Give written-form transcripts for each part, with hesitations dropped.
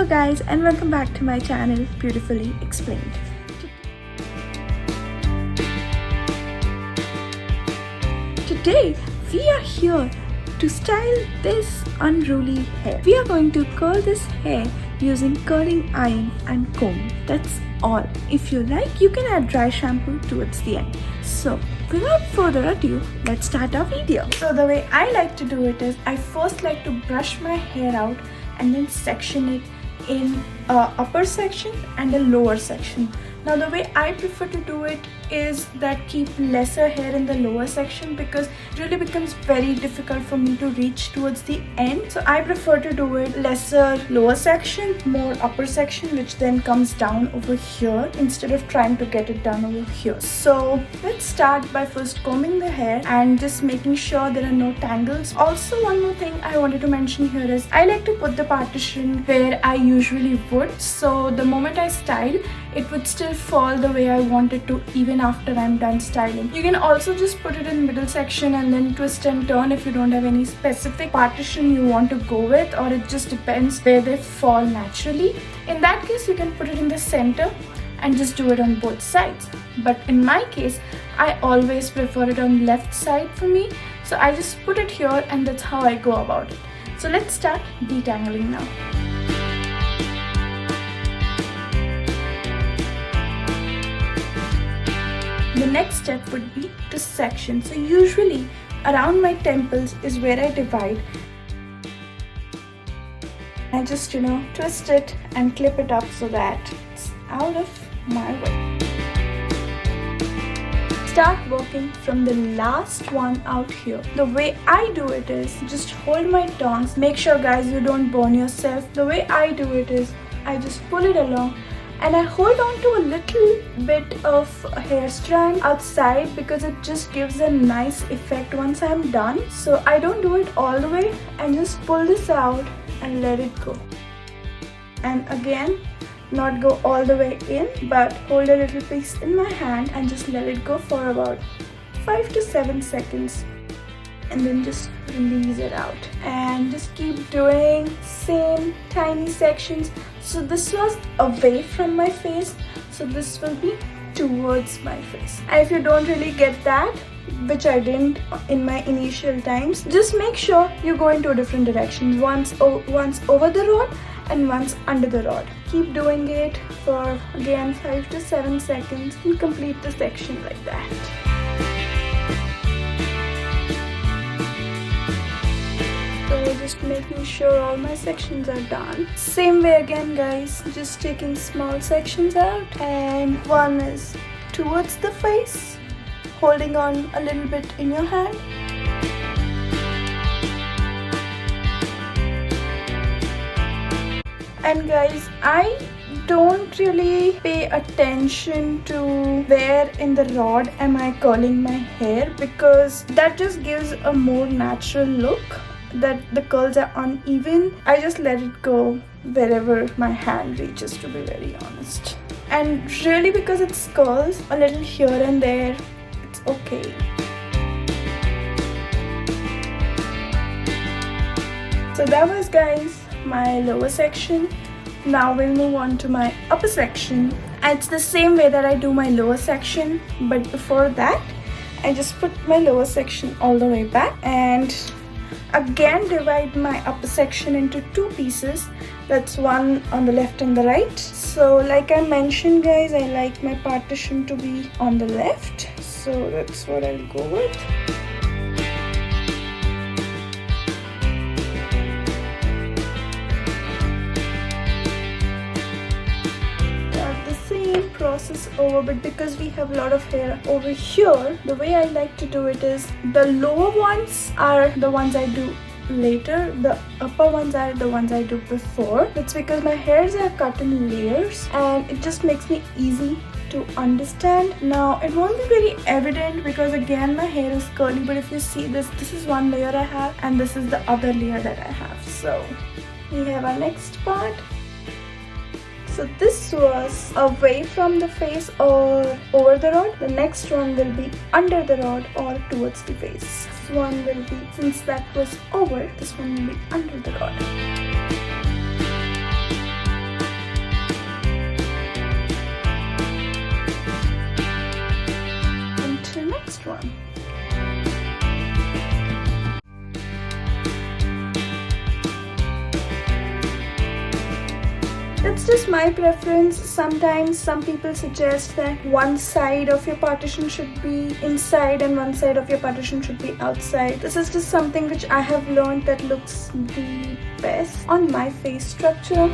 Hello guys, and welcome back to my channel Beautifully Explained. Today we are here to style this unruly hair. We are going to curl this hair using curling iron and comb. That's all. If you like, you can add dry shampoo towards the end. So without further ado, let's start our video. So the way I like to do it is, I first like to brush my hair out and then section it in a upper section and a lower section. Now the way I prefer to do it is that keep lesser hair in the lower section, because it really becomes very difficult for me to reach towards the end. So I prefer to do it lesser lower section, more upper section, which then comes down over here instead of trying to get it done over here. So let's start by first combing the hair and just making sure there are no tangles. Also, one more thing I wanted to mention here is I like to put the partition where I usually would, so the moment I style, it would still fall the way I want it to even after I'm done styling. You can also just put it in middle section and then twist and turn if you don't have any specific partition you want to go with, or it just depends where they fall naturally. In that case, you can put it in the center and just do it on both sides. But in my case, I always prefer it on left side for me. So I just put it here and that's how I go about it. So let's start detangling now. The next step would be to section. So usually around my temples is where I divide. I just twist it and clip it up so that it's out of my way. Start working from the last one out here. The way I do it is just hold my tongs. Make sure guys you don't burn yourself. The way I do it is I just pull it along and I hold on to a little bit of hair strand outside, because it just gives a nice effect once I'm done. So I don't do it all the way, and just pull this out and let it go. And again, not go all the way in, but hold a little piece in my hand and just let it go for about 5 to 7 seconds. And then just release it out and just keep doing same tiny sections. So this was away from my face, so this will be towards my face. And if you don't really get that, which I didn't in my initial times, just make sure you go into different directions, once over the rod and once under the rod. Keep doing it for again 5 to 7 seconds and complete the section like that. So just making sure all my sections are done. Same way again guys, just taking small sections out, and one is towards the face, holding on a little bit in your hand. And guys, I don't really pay attention to where in the rod am I curling my hair, because that just gives a more natural look that the curls are uneven. I just let it go wherever my hand reaches, to be very honest. And really, because it's curls a little here and there, it's okay. So that was guys my lower section. Now we'll move on to my upper section, and it's the same way that I do my lower section, but before that I just put my lower section all the way back and again divide my upper section into 2 pieces. That's one on the left and the right. So like I mentioned guys, I like my partition to be on the left, so that's what I'll go with. Process over, but because we have a lot of hair over here, the way I like to do it is the lower ones are the ones I do later, the upper ones are the ones I do before. That's because my hairs are cut in layers and it just makes me easy to understand. Now it won't be very evident because again my hair is curly, but if you see this is one layer I have and this is the other layer that I have. So we have our next part. So this was away from the face or over the rod. The next one will be under the rod or towards the face. This one will be, since that was over, this one will be under the rod. That's just my preference. Sometimes some people suggest that one side of your partition should be inside and one side of your partition should be outside. This is just something which I have learned that looks the best on my face structure.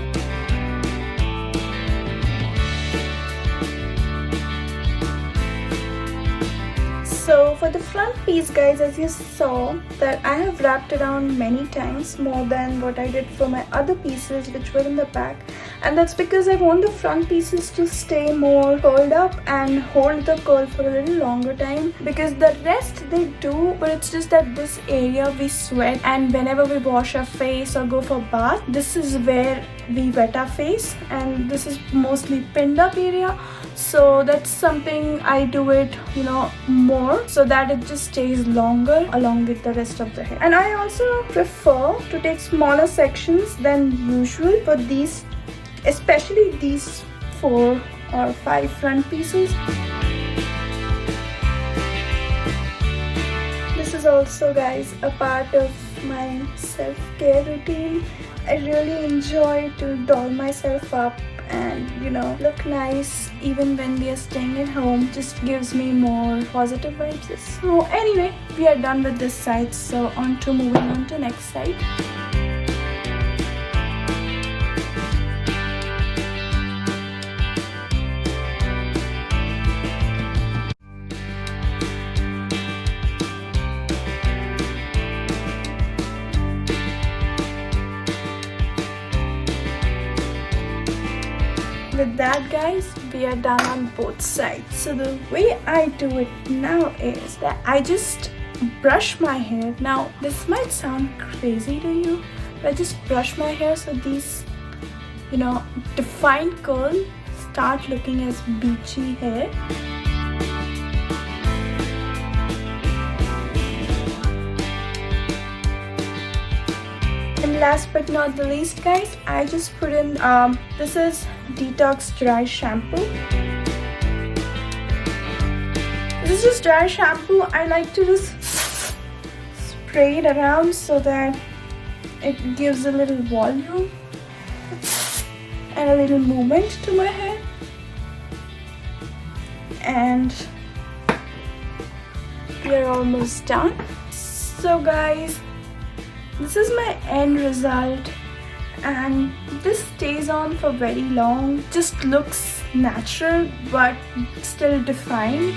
So for the front piece, guys, as you saw that I have wrapped around many times, more than what I did for my other pieces which were in the back, and that's because I want the front pieces to stay more curled up and hold the curl for a little longer time, because the rest they do, but it's just that this area we sweat, and whenever we wash our face or go for bath, this is where we wet our face, and this is mostly pinned up area. So that's something I do it, more, so that it just stays longer along with the rest of the hair. And I also prefer to take smaller sections than usual for these, especially these 4 or 5 front pieces. This is also, guys, a part of my self-care routine. I really enjoy to doll myself up and look nice even when we are staying at home. Just gives me more positive vibes. So anyway, we are done with this side, so on to moving on to next side. With that, guys, we are done on both sides. So the way I do it now is that I just brush my hair. Now this might sound crazy to you, but I just brush my hair so these defined curls start looking as beachy hair. And last but not the least, guys, I just put in this is Detox Dry Shampoo. This is just dry shampoo. I like to just spray it around so that it gives a little volume and a little movement to my hair. And we are almost done. So guys, this is my end result, and this stays on for very long. Just looks natural but still defined.